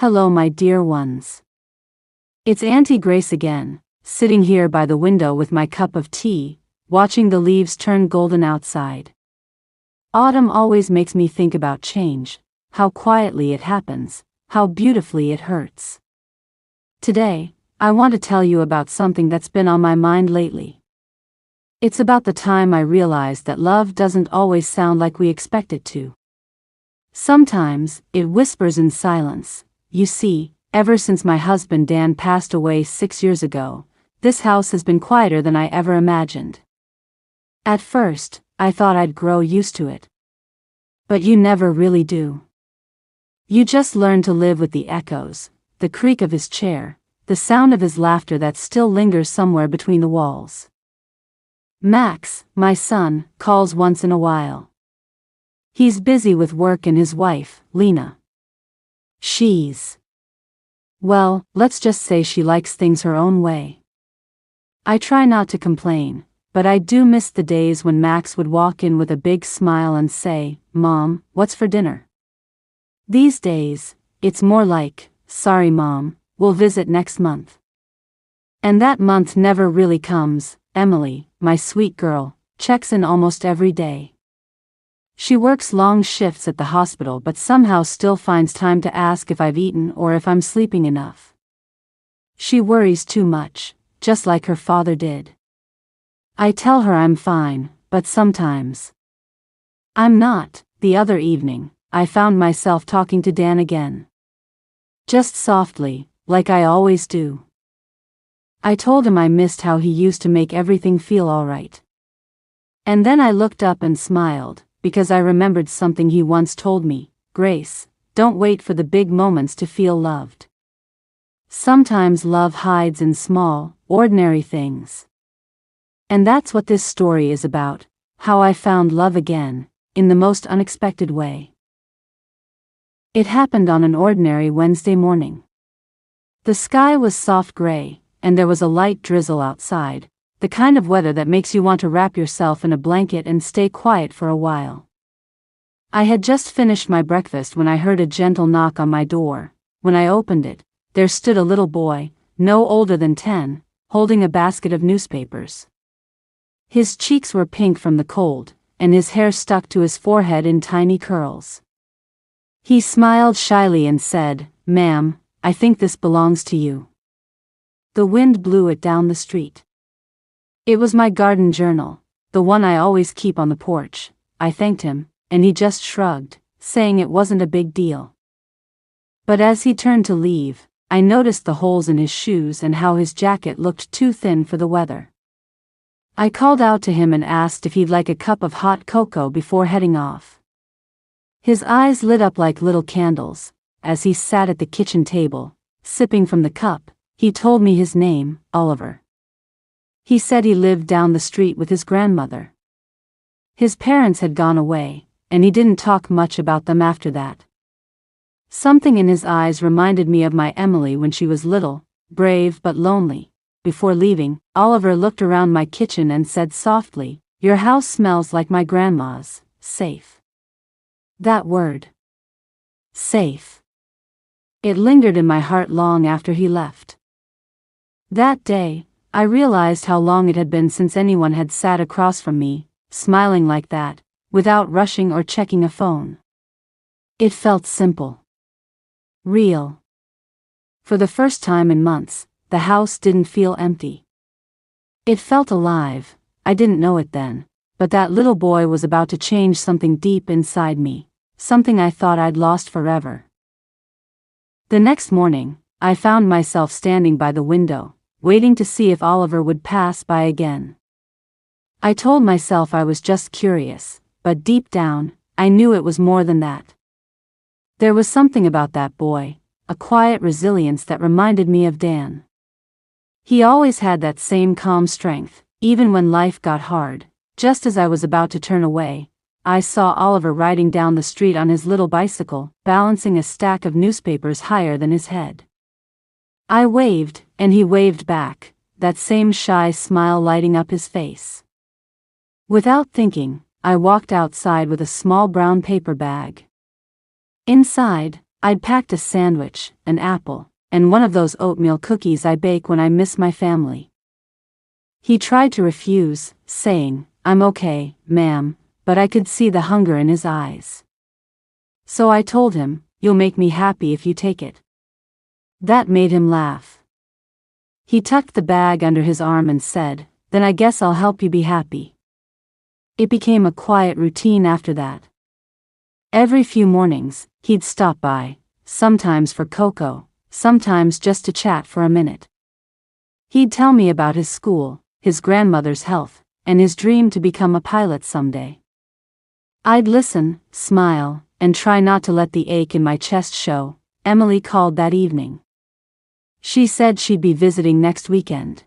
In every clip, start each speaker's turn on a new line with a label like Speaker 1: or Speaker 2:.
Speaker 1: Hello, my dear ones. It's Auntie Grace again, sitting here by the window with my cup of tea, watching the leaves turn golden outside. Autumn always makes me think about change, how quietly it happens, how beautifully it hurts. Today, I want to tell you about something that's been on my mind lately. It's about the time I realized that love doesn't always sound like we expect it to. Sometimes, it whispers in silence. You see, ever since my husband Dan passed away 6 years ago, this house has been quieter than I ever imagined. At first, I thought I'd grow used to it. But you never really do. You just learn to live with the echoes, the creak of his chair, the sound of his laughter that still lingers somewhere between the walls. Max, my son, calls once in a while. He's busy with work and his wife, Lena. Well, let's just say she likes things her own way. I try not to complain, but I do miss the days when Max would walk in with a big smile and say, "Mom, what's for dinner?" These days, it's more like, "Sorry Mom, we'll visit next month." And that month never really comes. Emily, my sweet girl, checks in almost every day. She works long shifts at the hospital but somehow still finds time to ask if I've eaten or if I'm sleeping enough. She worries too much, just like her father did. I tell her I'm fine, but sometimes I'm not. The other evening, I found myself talking to Dan again. Just softly, like I always do. I told him I missed how he used to make everything feel all right. And then I looked up and smiled, because I remembered something he once told me, "Grace, don't wait for the big moments to feel loved. Sometimes love hides in small, ordinary things." And that's what this story is about, how I found love again, in the most unexpected way. It happened on an ordinary Wednesday morning. The sky was soft gray, and there was a light drizzle outside, the kind of weather that makes you want to wrap yourself in a blanket and stay quiet for a while. I had just finished my breakfast when I heard a gentle knock on my door. When I opened it, there stood a little boy, no older than 10, holding a basket of newspapers. His cheeks were pink from the cold, and his hair stuck to his forehead in tiny curls. He smiled shyly and said, "Ma'am, I think this belongs to you." The wind blew it down the street. It was my garden journal, the one I always keep on the porch. I thanked him, and he just shrugged, saying it wasn't a big deal. But as he turned to leave, I noticed the holes in his shoes and how his jacket looked too thin for the weather. I called out to him and asked if he'd like a cup of hot cocoa before heading off. His eyes lit up like little candles. As he sat at the kitchen table, sipping from the cup, he told me his name, Oliver. He said he lived down the street with his grandmother. His parents had gone away, and he didn't talk much about them after that. Something in his eyes reminded me of my Emily when she was little, brave but lonely. Before leaving, Oliver looked around my kitchen and said softly, "Your house smells like my grandma's, safe." That word. Safe. It lingered in my heart long after he left. That day, I realized how long it had been since anyone had sat across from me, smiling like that, without rushing or checking a phone. It felt simple. Real. For the first time in months, the house didn't feel empty. It felt alive. I didn't know it then, but that little boy was about to change something deep inside me, something I thought I'd lost forever. The next morning, I found myself standing by the window, waiting to see if Oliver would pass by again. I told myself I was just curious, but deep down, I knew it was more than that. There was something about that boy, a quiet resilience that reminded me of Dan. He always had that same calm strength, even when life got hard. Just as I was about to turn away, I saw Oliver riding down the street on his little bicycle, balancing a stack of newspapers higher than his head. I waved, and he waved back, that same shy smile lighting up his face. Without thinking, I walked outside with a small brown paper bag. Inside, I'd packed a sandwich, an apple, and one of those oatmeal cookies I bake when I miss my family. He tried to refuse, saying, "I'm okay, ma'am," but I could see the hunger in his eyes. So I told him, "You'll make me happy if you take it." That made him laugh. He tucked the bag under his arm and said, "Then I guess I'll help you be happy." It became a quiet routine after that. Every few mornings, he'd stop by, sometimes for cocoa, sometimes just to chat for a minute. He'd tell me about his school, his grandmother's health, and his dream to become a pilot someday. I'd listen, smile, and try not to let the ache in my chest show. Emily called that evening. She said she'd be visiting next weekend.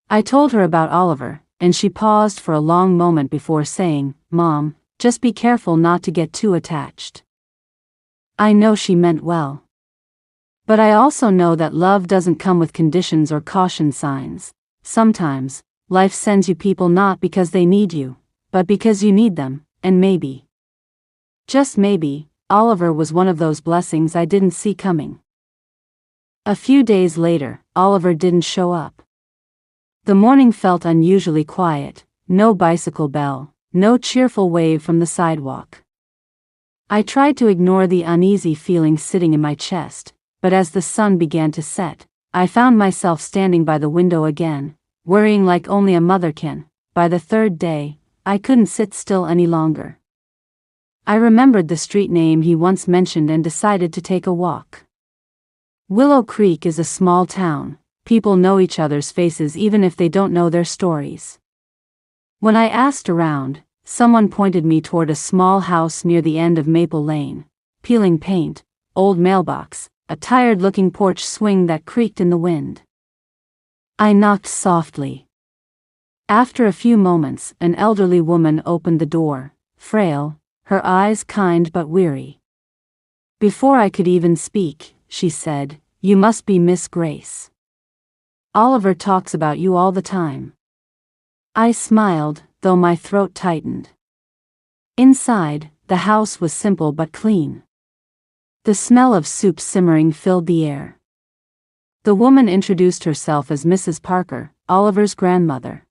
Speaker 1: I told her about Oliver, and she paused for a long moment before saying, "Mom, just be careful not to get too attached." I know she meant well. But I also know that love doesn't come with conditions or caution signs. Sometimes, life sends you people not because they need you, but because you need them, and maybe, just maybe, Oliver was one of those blessings I didn't see coming. A few days later, Oliver didn't show up. The morning felt unusually quiet, no bicycle bell, no cheerful wave from the sidewalk. I tried to ignore the uneasy feeling sitting in my chest, but as the sun began to set, I found myself standing by the window again, worrying like only a mother can. By the third day, I couldn't sit still any longer. I remembered the street name he once mentioned and decided to take a walk. Willow Creek is a small town. People know each other's faces even if they don't know their stories. When I asked around, someone pointed me toward a small house near the end of Maple Lane. Peeling paint, old mailbox, a tired-looking porch swing that creaked in the wind. I knocked softly. After a few moments, an elderly woman opened the door, frail, her eyes kind but weary. Before I could even speak, she said, "You must be Miss Grace. Oliver talks about you all the time." I smiled, though my throat tightened. Inside, the house was simple but clean. The smell of soup simmering filled the air. The woman introduced herself as Mrs. Parker, Oliver's grandmother.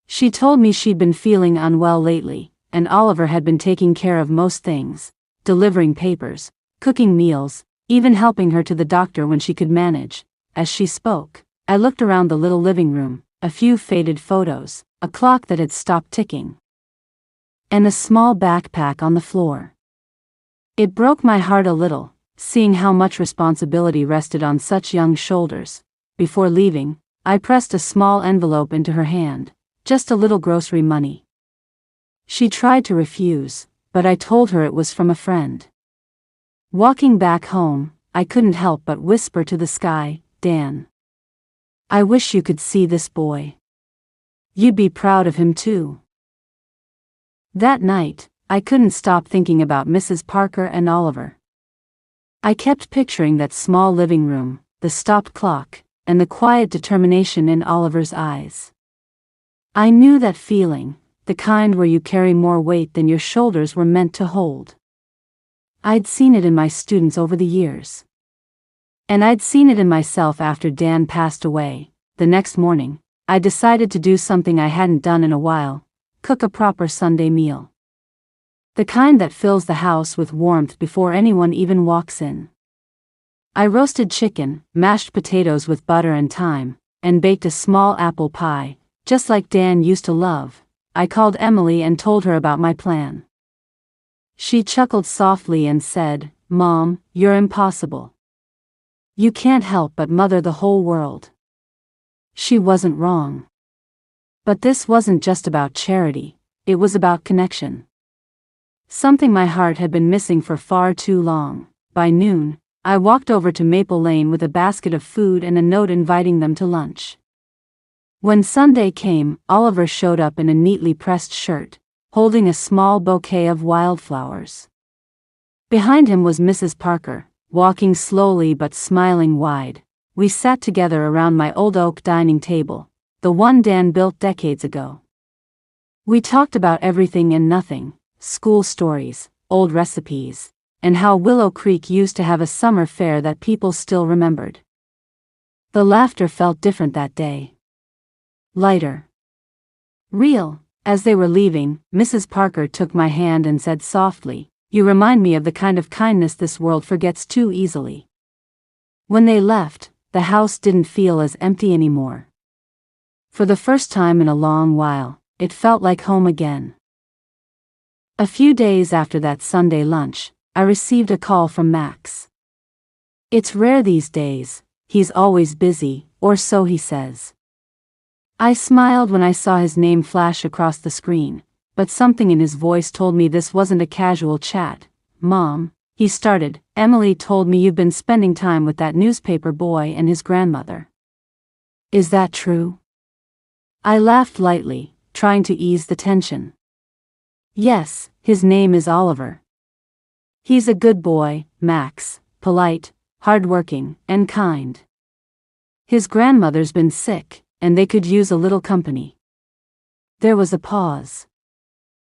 Speaker 1: She told me she'd been feeling unwell lately, and Oliver had been taking care of most things, delivering papers, cooking meals, even helping her to the doctor when she could manage. As she spoke, I looked around the little living room, a few faded photos, a clock that had stopped ticking, and a small backpack on the floor. It broke my heart a little, seeing how much responsibility rested on such young shoulders. Before leaving, I pressed a small envelope into her hand, just a little grocery money. She tried to refuse, but I told her it was from a friend. Walking back home, I couldn't help but whisper to the sky, "Dan, I wish you could see this boy. You'd be proud of him too." That night, I couldn't stop thinking about Mrs. Parker and Oliver. I kept picturing that small living room, the stopped clock, and the quiet determination in Oliver's eyes. I knew that feeling, the kind where you carry more weight than your shoulders were meant to hold. I'd seen it in my students over the years. And I'd seen it in myself after Dan passed away. The next morning, I decided to do something I hadn't done in a while: cook a proper Sunday meal. The kind that fills the house with warmth before anyone even walks in. I roasted chicken, mashed potatoes with butter and thyme, and baked a small apple pie, just like Dan used to love. I called Emily and told her about my plan. She chuckled softly and said, "Mom, you're impossible. You can't help but mother the whole world." She wasn't wrong. But this wasn't just about charity, it was about connection. Something my heart had been missing for far too long. By noon, I walked over to Maple Lane with a basket of food and a note inviting them to lunch. When Sunday came, Oliver showed up in a neatly pressed shirt, holding a small bouquet of wildflowers. Behind him was Mrs. Parker, walking slowly but smiling wide. We sat together around my old oak dining table, the one Dan built decades ago. We talked about everything and nothing: school stories, old recipes, and how Willow Creek used to have a summer fair that people still remembered. The laughter felt different that day. Lighter. Real. As they were leaving, Mrs. Parker took my hand and said softly, "You remind me of the kind of kindness this world forgets too easily." When they left, the house didn't feel as empty anymore. For the first time in a long while, it felt like home again. A few days after that Sunday lunch, I received a call from Max. It's rare these days, he's always busy, or so he says. I smiled when I saw his name flash across the screen, but something in his voice told me this wasn't a casual chat. "Mom," he started, "Emily told me you've been spending time with that newspaper boy and his grandmother. Is that true?" I laughed lightly, trying to ease the tension. "Yes, his name is Oliver. He's a good boy, Max, polite, hardworking, and kind. His grandmother's been sick, and they could use a little company." There was a pause.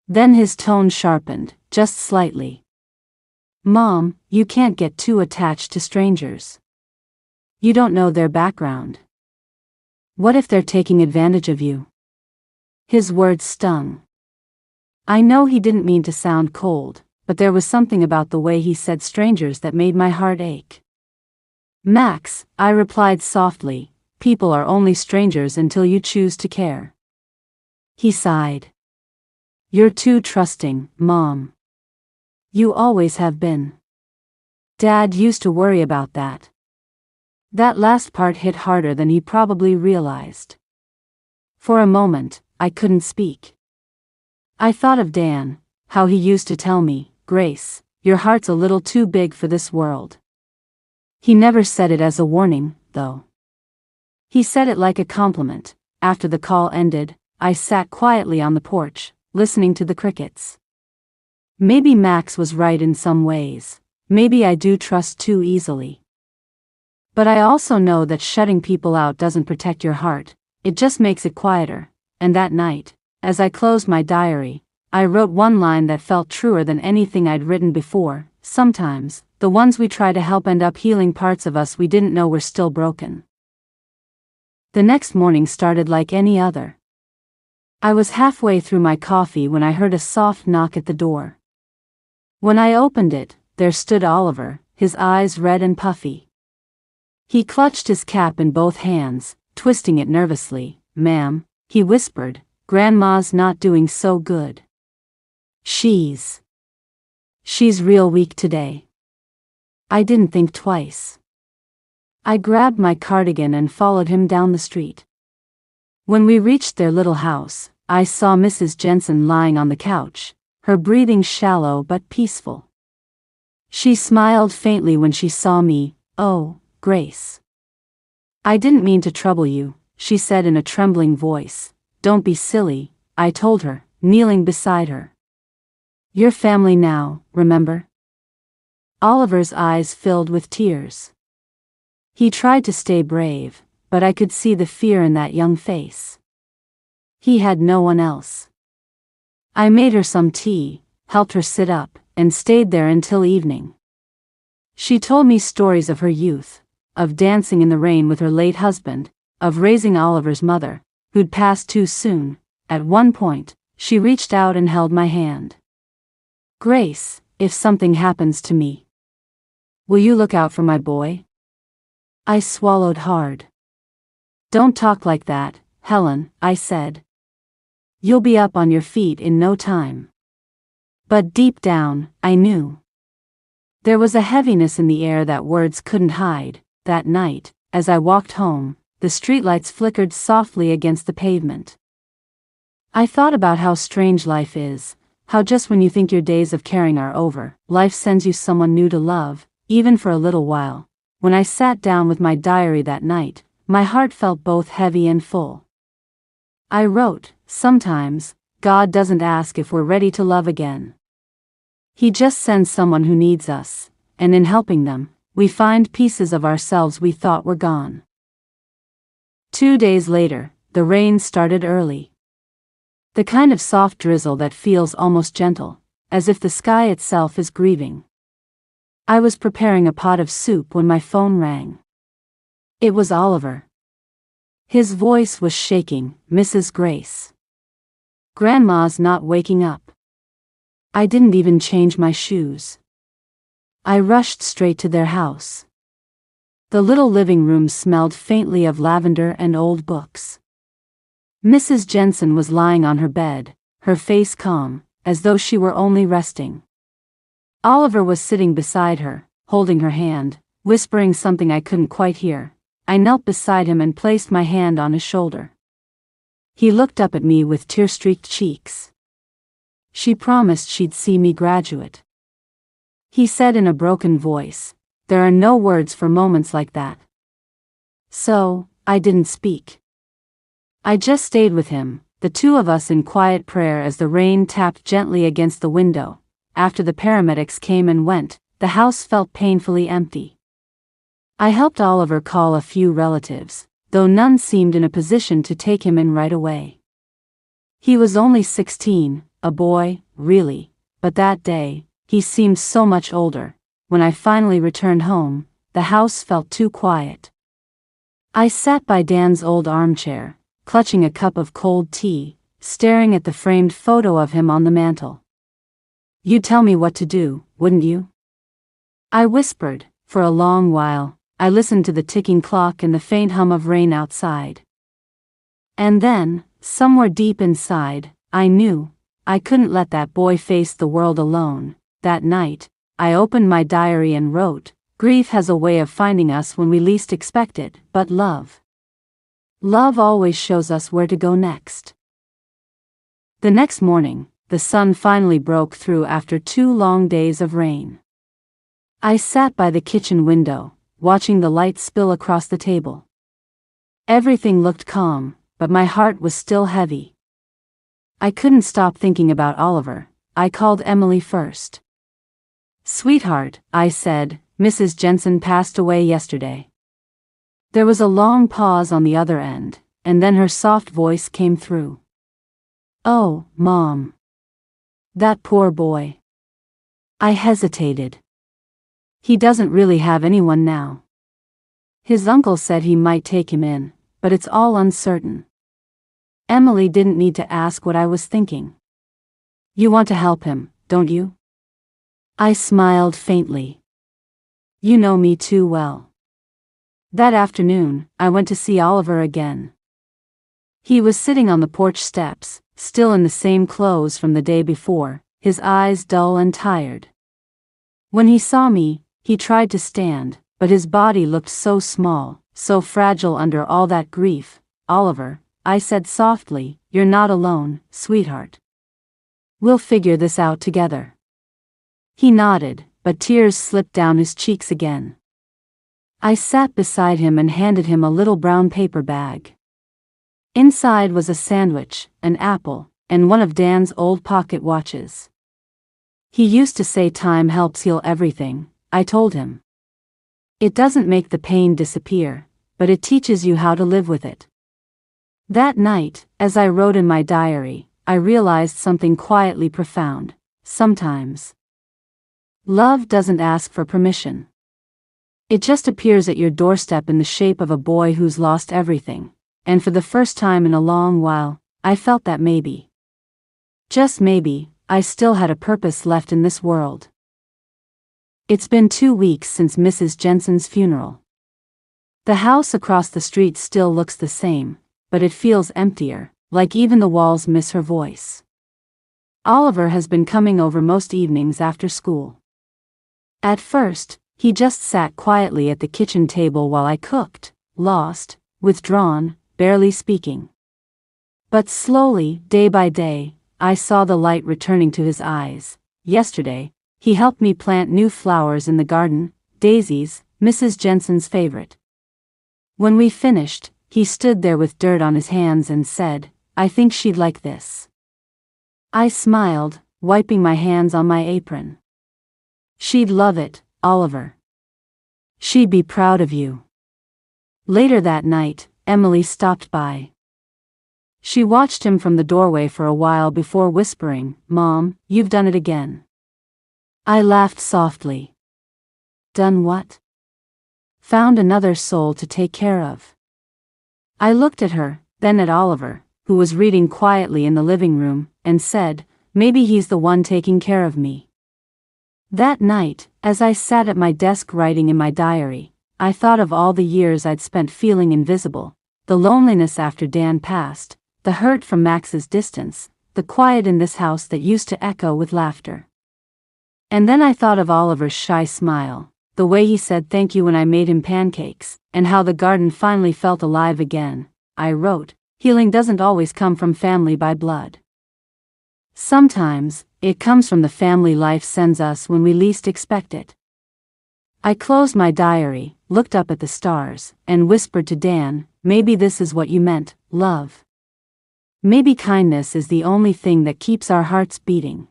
Speaker 1: Then his tone sharpened, just slightly. "Mom, you can't get too attached to strangers. You don't know their background. What if they're taking advantage of you?" His words stung. I know he didn't mean to sound cold, but there was something about the way he said strangers that made my heart ache. "Max," I replied softly, "people are only strangers until you choose to care." He sighed. "You're too trusting, Mom. You always have been. Dad used to worry about that." That last part hit harder than he probably realized. For a moment, I couldn't speak. I thought of Dan, how he used to tell me, "Grace, your heart's a little too big for this world." He never said it as a warning, though. He said it like a compliment. After the call ended, I sat quietly on the porch, listening to the crickets. Maybe Max was right in some ways. Maybe I do trust too easily. But I also know that shutting people out doesn't protect your heart, it just makes it quieter. And that night, as I closed my diary, I wrote one line that felt truer than anything I'd written before. Sometimes, the ones we try to help end up healing parts of us we didn't know were still broken. The next morning started like any other. I was halfway through my coffee when I heard a soft knock at the door. When I opened it, there stood Oliver, his eyes red and puffy. He clutched his cap in both hands, twisting it nervously. "Ma'am," he whispered, "Grandma's not doing so good. She's real weak today." I didn't think twice. I grabbed my cardigan and followed him down the street. When we reached their little house, I saw Mrs. Jensen lying on the couch, her breathing shallow but peaceful. She smiled faintly when she saw me. "Oh, Grace. I didn't mean to trouble you," she said in a trembling voice. "Don't be silly," I told her, kneeling beside her. "You're family now, remember?" Oliver's eyes filled with tears. He tried to stay brave, but I could see the fear in that young face. He had no one else. I made her some tea, helped her sit up, and stayed there until evening. She told me stories of her youth, of dancing in the rain with her late husband, of raising Oliver's mother, who'd passed too soon. At one point, she reached out and held my hand. "Grace, if something happens to me, will you look out for my boy?" I swallowed hard. "Don't talk like that, Helen," I said. "You'll be up on your feet in no time." But deep down, I knew. There was a heaviness in the air that words couldn't hide. That night, as I walked home, the streetlights flickered softly against the pavement. I thought about how strange life is, how just when you think your days of caring are over, life sends you someone new to love, even for a little while. When I sat down with my diary that night, my heart felt both heavy and full. I wrote, "Sometimes, God doesn't ask if we're ready to love again. He just sends someone who needs us, and in helping them, we find pieces of ourselves we thought were gone." 2 days later, the rain started early. The kind of soft drizzle that feels almost gentle, as if the sky itself is grieving. I was preparing a pot of soup when my phone rang. It was Oliver. His voice was shaking. Mrs. Grace. Grandma's not waking up. I didn't even change my shoes. I rushed straight to their house. The little living room smelled faintly of lavender and old books. Mrs. Jensen was lying on her bed, her face calm, as though she were only resting. Oliver was sitting beside her, holding her hand, whispering something I couldn't quite hear. I knelt beside him and placed my hand on his shoulder. He looked up at me with tear-streaked cheeks. She promised she'd see me graduate. He said in a broken voice, "There are no words for moments like that." So, I didn't speak. I just stayed with him, the two of us in quiet prayer as the rain tapped gently against the window. After the paramedics came and went, the house felt painfully empty. I helped Oliver call a few relatives, though none seemed in a position to take him in right away. He was only 16, a boy, really, but that day, he seemed so much older. When I finally returned home, the house felt too quiet. I sat by Dan's old armchair, clutching a cup of cold tea, staring at the framed photo of him on the mantel. "You'd tell me what to do, wouldn't you?" I whispered. For a long while, I listened to the ticking clock and the faint hum of rain outside. And then, somewhere deep inside, I knew I couldn't let that boy face the world alone. That night, I opened my diary and wrote, "Grief has a way of finding us when we least expect it, but love always shows us where to go next." The next morning, the sun finally broke through after 2 long days of rain. I sat by the kitchen window, watching the light spill across the table. Everything looked calm, but my heart was still heavy. I couldn't stop thinking about Oliver. I called Emily first. "Sweetheart," I said, "Mrs. Jensen passed away yesterday." There was a long pause on the other end, and then her soft voice came through. "Oh, Mom. That poor boy." I hesitated. "He doesn't really have anyone now. His uncle said he might take him in, but it's all uncertain." Emily didn't need to ask what I was thinking. "You want to help him, don't you?" I smiled faintly. "You know me too well." That afternoon, I went to see Oliver again. He was sitting on the porch steps, still in the same clothes from the day before, his eyes dull and tired. When he saw me, he tried to stand, but his body looked so small, so fragile under all that grief. "Oliver," I said softly, "you're not alone, sweetheart. We'll figure this out together." He nodded, but tears slipped down his cheeks again. I sat beside him and handed him a little brown paper bag. Inside was a sandwich, an apple, and one of Dan's old pocket watches. "He used to say time helps heal everything," I told him. "It doesn't make the pain disappear, but it teaches you how to live with it." That night, as I wrote in my diary, I realized something quietly profound. Sometimes, love doesn't ask for permission. It just appears at your doorstep in the shape of a boy who's lost everything. And for the first time in a long while, I felt that maybe, just maybe, I still had a purpose left in this world. It's been 2 weeks since Mrs. Jensen's funeral. The house across the street still looks the same, but it feels emptier, like even the walls miss her voice. Oliver has been coming over most evenings after school. At first, he just sat quietly at the kitchen table while I cooked, lost, withdrawn, barely speaking. But slowly, day by day, I saw the light returning to his eyes. Yesterday, he helped me plant new flowers in the garden, daisies, Mrs. Jensen's favorite. When we finished, he stood there with dirt on his hands and said, "I think she'd like this." I smiled, wiping my hands on my apron. "She'd love it, Oliver. She'd be proud of you." Later that night, Emily stopped by. She watched him from the doorway for a while before whispering, "Mom, you've done it again." I laughed softly. Done what? Found another soul to take care of. I looked at her, then at Oliver, who was reading quietly in the living room, and said, maybe he's the one taking care of me. That night, as I sat at my desk writing in my diary, I thought of all the years I'd spent feeling invisible, the loneliness after Dan passed, the hurt from Max's distance, the quiet in this house that used to echo with laughter. And then I thought of Oliver's shy smile, the way he said thank you when I made him pancakes, and how the garden finally felt alive again. I wrote, healing doesn't always come from family by blood. Sometimes, it comes from the family life sends us when we least expect it. I closed my diary, looked up at the stars, and whispered to Dan, maybe this is what you meant, love. Maybe kindness is the only thing that keeps our hearts beating.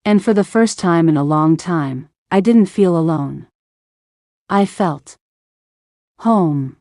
Speaker 1: And for the first time in a long time, I didn't feel alone. I felt home.